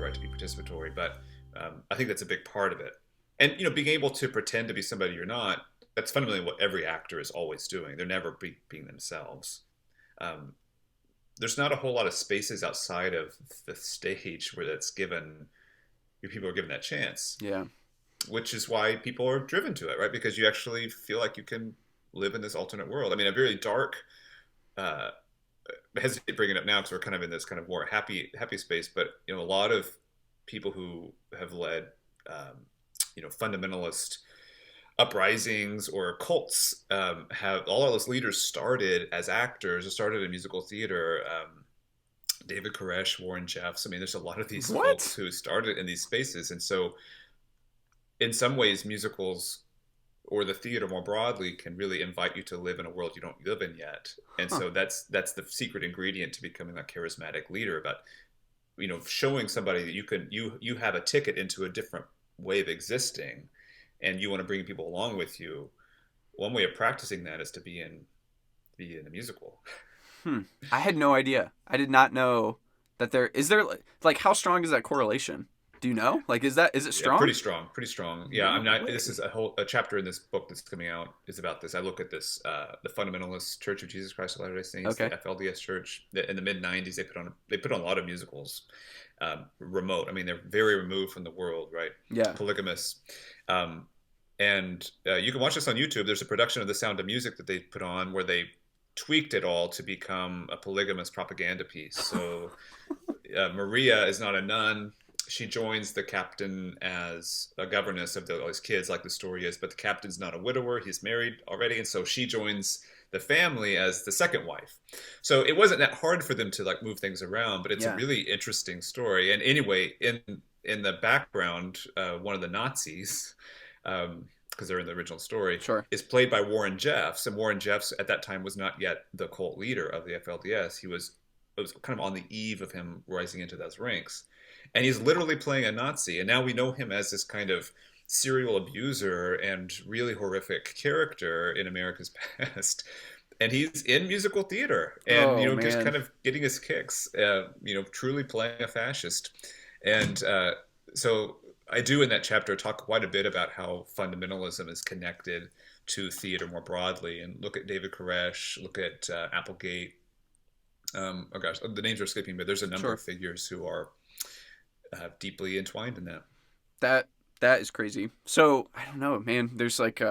right, to be participatory. But I think that's a big part of it. And, being able to pretend to be somebody you're not, that's fundamentally what every actor is always doing. They're never being themselves. Um, there's not a whole lot of spaces outside of the stage where that's given, people are given that chance. Yeah. Which is why people are driven to it, right? Because you actually feel like you can live in this alternate world. I mean, a very dark, I hesitate bringing it up now because we're kind of in this kind of more happy space, but, a lot of people who have led, fundamentalist uprisings or cults, have all of those leaders started as actors or started in musical theater. David Koresh, Warren Jeffs. I mean, there's a lot of these folks What? who started in these spaces. And so in some ways, musicals or the theater more broadly can really invite you to live in a world you don't live in yet. And Huh. so that's the secret ingredient to becoming a charismatic leader, about, showing somebody that you have a ticket into a different way of existing, and you want to bring people along with you. One way of practicing that is to be in a musical. Hmm. I had no idea. I did not know that there like how strong is that correlation? Do you know? Like is it Yeah, strong? pretty strong. Yeah, I'm No not. This way. is a chapter in this book that's coming out is about this. I look at this, the Fundamentalist Church of Jesus Christ of Latter-day Saints, the Okay. FLDS Church. In the mid '90s, they put on a lot of musicals, remote. I mean, they're very removed from the world, right? Yeah. Polygamous, um, and you can watch this on YouTube. There's a production of The Sound of Music that they put on where they tweaked it all to become a polygamous propaganda piece. So Maria is not a nun. She joins the captain as a governess of all his kids, like the story is. But the captain's not a widower; he's married already, and so she joins the family as the second wife. So it wasn't that hard for them to like move things around, but it's a Yeah. really interesting story. And anyway, in the background, one of the Nazis, because they're in the original story, Sure. is played by Warren Jeffs, and Warren Jeffs at that time was not yet the cult leader of the FLDS. He was it was kind of on the eve of him rising into those ranks. And he's literally playing a Nazi. And now we know him as this kind of serial abuser and really horrific character in America's past. And he's in musical theater and, Oh just man. kind of getting his kicks, truly playing a fascist. And so I do in that chapter talk quite a bit about how fundamentalism is connected to theater more broadly, and look at David Koresh, look at Applegate. Oh gosh, the names are escaping, but there's a number Sure. of figures who are deeply entwined in that. That that is crazy. So I don't know, man. There's like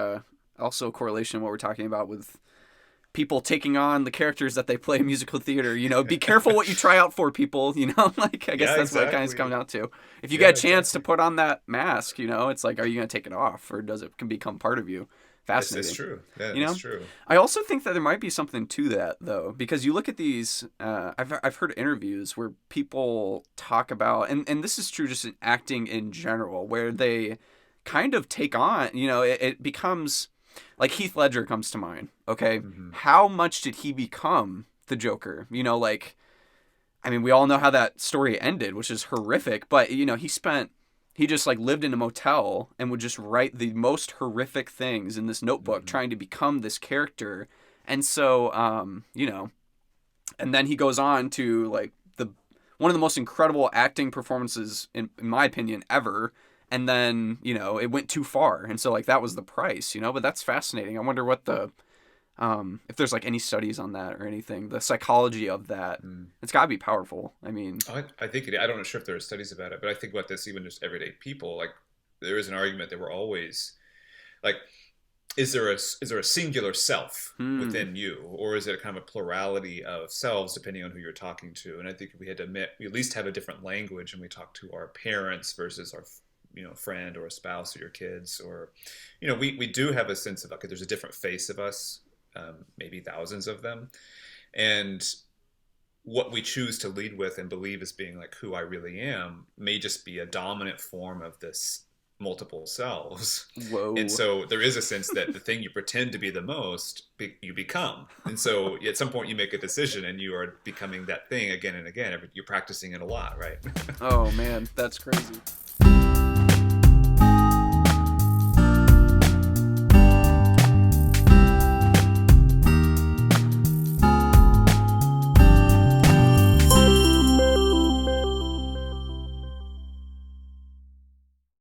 also a correlation in what we're talking about with people taking on the characters that they play in musical theater. Be careful what you try out for, people. Like I guess Yeah, that's what it kind of comes exactly. down to. If you get Yeah, a chance to exactly. put on that mask, it's like, are you going to take it off, or does it can become part of you? It's Fascinating. true. Yeah, You it's know, true. I also think that there might be something to that though, because you look at these. I've heard interviews where people talk about, and this is true just in acting in general, where they kind of take on. It becomes like Heath Ledger comes to mind. Okay, Hmm. how much did he become the Joker? Like I mean, we all know how that story ended, which is horrific. But he just like lived in a motel and would just write the most horrific things in this notebook, Hmm. trying to become this character. And so, and then he goes on to like the one of the most incredible acting performances in my opinion ever. And then it went too far, and so like that was the price. But that's fascinating. I wonder what the if there's like any studies on that or anything, the psychology of that. Mm. It's got to be powerful. I mean, I think I don't know sure if there are studies about it, but I think about this even just everyday people. Like there is an argument that we're always like, is there a singular self hmm, within you, or is it a kind of a plurality of selves depending on who you're talking to? And I think if we had to admit, we at least have a different language, and we talk to our parents versus our friend or a spouse or your kids, or we do have a sense of, okay, there's a different face of us, maybe thousands of them, and what we choose to lead with and believe as being like who I really am may just be a dominant form of this multiple selves. And whoa. so there is a sense that the thing you pretend to be the most, you become. And so at some point you make a decision and you are becoming that thing again and again. You're practicing it a lot, right? Oh man, that's crazy.